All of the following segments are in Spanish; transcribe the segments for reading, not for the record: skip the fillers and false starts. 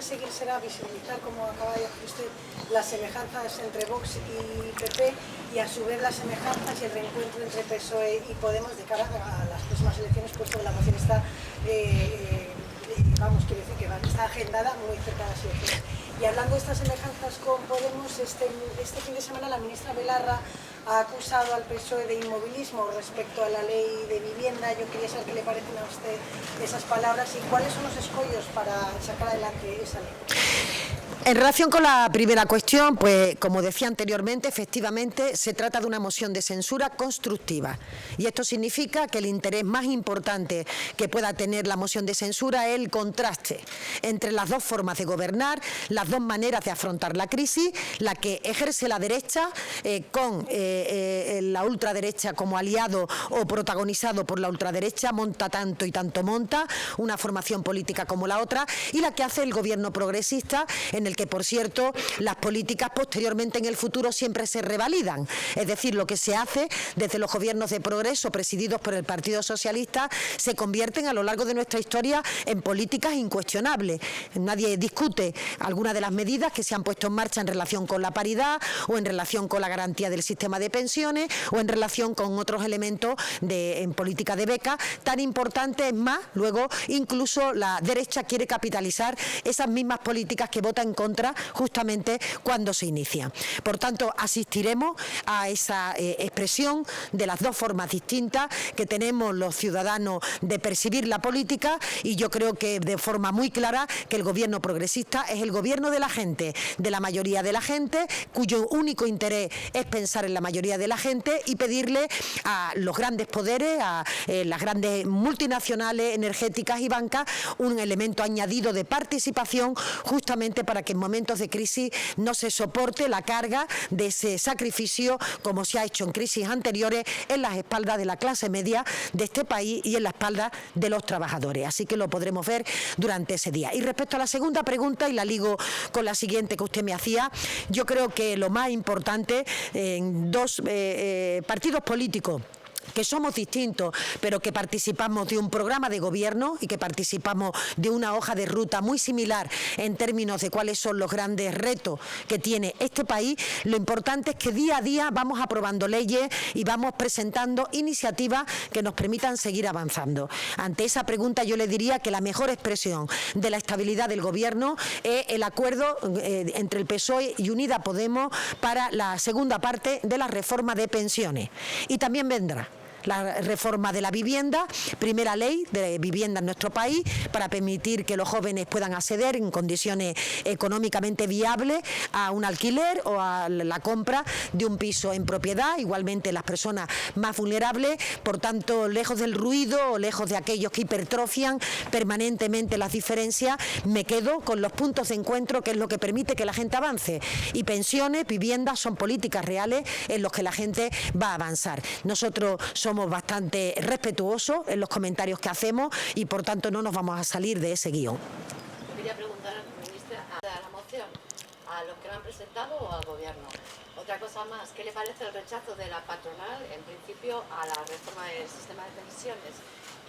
a seguir será visibilizar, como acaba de decir usted, las semejanzas entre Vox y PP y a su vez las semejanzas y el reencuentro entre PSOE y Podemos de cara a las próximas elecciones, puesto que la moción está, vamos, quiero decir que está agendada muy cerca de las elecciones. Y hablando de estas semejanzas con Podemos, este fin de semana la ministra Belarra ha acusado al PSOE de inmovilismo respecto a la ley de vivienda. Yo quería saber qué le parecen a usted esas palabras y cuáles son los escollos para sacar adelante esa ley. En relación con la primera cuestión, pues como decía anteriormente, efectivamente se trata de una moción de censura constructiva. Y esto significa que el interés más importante que pueda tener la moción de censura es el contraste entre las dos formas de gobernar, las dos maneras de afrontar la crisis, la que ejerce la derecha con la ultraderecha como aliado o protagonizado por la ultraderecha, monta tanto y tanto monta, una formación política como la otra, y la que hace el gobierno progresista, en el que, por cierto, las políticas posteriormente en el futuro siempre se revalidan. Es decir, lo que se hace desde los gobiernos de progreso presididos por el Partido Socialista se convierten a lo largo de nuestra historia en políticas incuestionables. Nadie discute algunas de las medidas que se han puesto en marcha en relación con la paridad o en relación con la garantía del sistema de pensiones o en relación con otros elementos en política de beca tan importantes. Es más, luego incluso la derecha quiere capitalizar esas mismas políticas que vota en contra justamente cuando se inicia. Por tanto, asistiremos a esa expresión de las dos formas distintas que tenemos los ciudadanos de percibir la política, y yo creo que de forma muy clara que el gobierno progresista es el gobierno de la gente, de la mayoría de la gente, cuyo único interés es pensar en la mayoría de la gente y pedirle a los grandes poderes, a las grandes multinacionales energéticas y bancas, un elemento añadido de participación justamente para que en momentos de crisis no se soporte la carga de ese sacrificio, como se ha hecho en crisis anteriores, en las espaldas de la clase media de este país y en la espalda de los trabajadores. Así que lo podremos ver durante ese día. Y respecto a la segunda pregunta, y la ligo con la siguiente que usted me hacía, yo creo que lo más importante en dos partidos políticos que somos distintos, pero que participamos de un programa de gobierno y que participamos de una hoja de ruta muy similar en términos de cuáles son los grandes retos que tiene este país, lo importante es que día a día vamos aprobando leyes y vamos presentando iniciativas que nos permitan seguir avanzando. Ante esa pregunta yo le diría que la mejor expresión de la estabilidad del gobierno es el acuerdo entre el PSOE y Unidas Podemos para la segunda parte de la reforma de pensiones. Y también vendrá la reforma de la vivienda, primera ley de vivienda en nuestro país para permitir que los jóvenes puedan acceder en condiciones económicamente viables a un alquiler o a la compra de un piso en propiedad, igualmente las personas más vulnerables. Por tanto, lejos del ruido o lejos de aquellos que hipertrofian permanentemente las diferencias, me quedo con los puntos de encuentro, que es lo que permite que la gente avance, y pensiones, viviendas son políticas reales en los que la gente va a avanzar. Nosotros somos bastante respetuosos en los comentarios que hacemos y por tanto no nos vamos a salir de ese guión. Quería preguntar a la ministra a la moción, a los que la han presentado o al gobierno. Otra cosa más, ¿qué le parece el rechazo de la patronal en principio a la reforma del sistema de pensiones?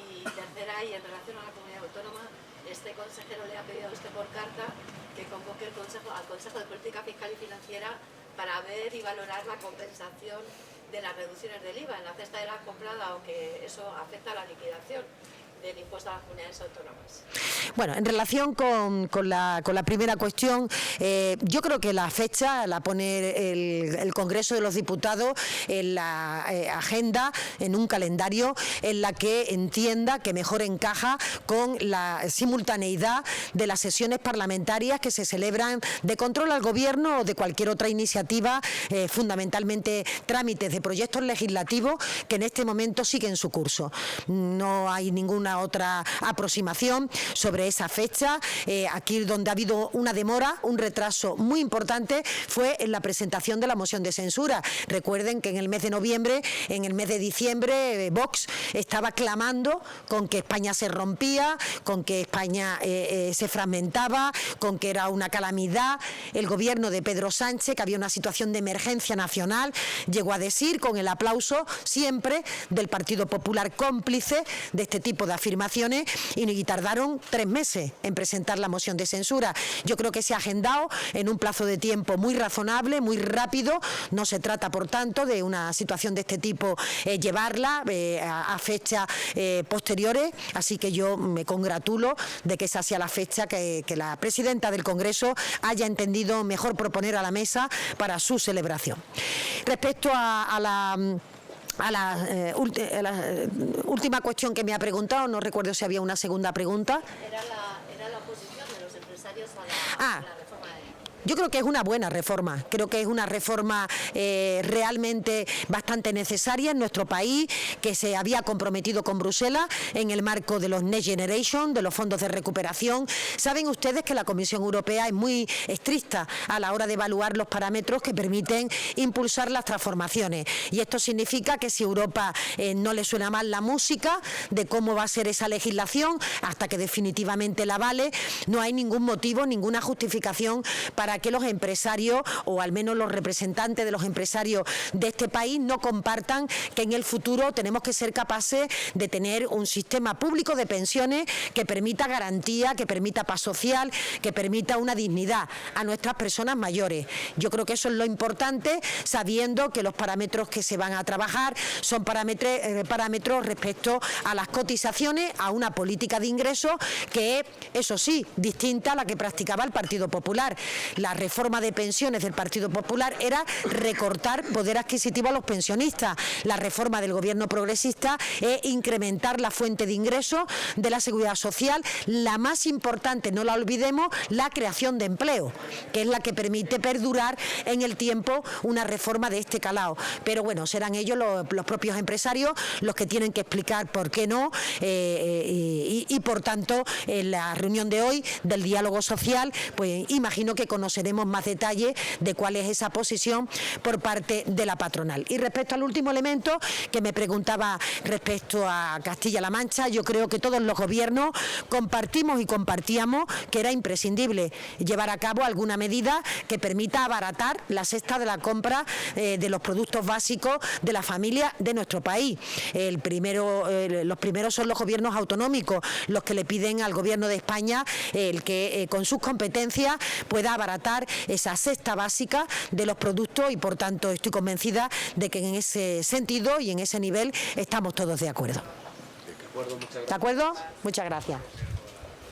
Y tercera, y en relación a la comunidad autónoma, este consejero le ha pedido a usted por carta que convoque al Consejo de Política Fiscal y Financiera para ver y valorar la compensación de las reducciones del IVA en la cesta de la comprada, aunque eso afecta a la liquidación del impuesto a las comunidades autónomas. Bueno, en relación con la primera cuestión, yo creo que la fecha la pone el Congreso de los Diputados en la agenda, en un calendario en la que entienda que mejor encaja con la simultaneidad de las sesiones parlamentarias que se celebran de control al Gobierno o de cualquier otra iniciativa, fundamentalmente trámites de proyectos legislativos que en este momento siguen su curso. No hay ninguna otra aproximación sobre esa fecha. Aquí donde ha habido una demora, un retraso muy importante, fue en la presentación de la moción de censura. Recuerden que en el mes de noviembre, en el mes de diciembre, Vox estaba clamando con que España se rompía, con que España se fragmentaba, con que era una calamidad. El gobierno de Pedro Sánchez, que había una situación de emergencia nacional, llegó a decir, con el aplauso siempre del Partido Popular, cómplice de este tipo de afirmaciones y tardaron 3 meses en presentar la moción de censura. Yo creo que se ha agendado en un plazo de tiempo muy razonable, muy rápido. No se trata, por tanto, de una situación de este tipo llevarla a fechas posteriores, así que yo me congratulo de que esa sea la fecha que la presidenta del Congreso haya entendido mejor proponer a la mesa para su celebración. Respecto a la última cuestión que me ha preguntado, no recuerdo si había una segunda pregunta. Era la oposición de los empresarios a la reforma de... Yo creo que es una buena reforma, creo que es una reforma realmente bastante necesaria en nuestro país, que se había comprometido con Bruselas en el marco de los Next Generation, de los fondos de recuperación. Saben ustedes que la Comisión Europea es muy estricta a la hora de evaluar los parámetros que permiten impulsar las transformaciones, y esto significa que si Europa no le suena mal la música de cómo va a ser esa legislación hasta que definitivamente la avale, no hay ningún motivo, ninguna justificación para que los empresarios, o al menos los representantes de los empresarios de este país, no compartan que en el futuro tenemos que ser capaces de tener un sistema público de pensiones que permita garantía, que permita paz social, que permita una dignidad a nuestras personas mayores. Yo creo que eso es lo importante, sabiendo que los parámetros que se van a trabajar son parámetros respecto a las cotizaciones, a una política de ingresos que es, eso sí, distinta a la que practicaba el Partido Popular. La reforma de pensiones del Partido Popular era recortar poder adquisitivo a los pensionistas. La reforma del Gobierno progresista es incrementar la fuente de ingresos de la Seguridad Social. La más importante, no la olvidemos, la creación de empleo, que es la que permite perdurar en el tiempo una reforma de este calado. Pero bueno, serán ellos los propios empresarios los que tienen que explicar por qué no, y por tanto, en la reunión de hoy del diálogo social, pues imagino que conoceremos más detalles de cuál es esa posición por parte de la patronal. Y respecto al último elemento que me preguntaba respecto a Castilla-La Mancha, yo creo que todos los gobiernos compartimos y compartíamos que era imprescindible llevar a cabo alguna medida que permita abaratar la cesta de la compra de los productos básicos de la familia de nuestro país. Los primeros son los gobiernos autonómicos, los que le piden al Gobierno de España el que con sus competencias pueda abaratar esa cesta básica de los productos, y por tanto estoy convencida de que en ese sentido y en ese nivel estamos todos de acuerdo. ¿De acuerdo? Muchas gracias.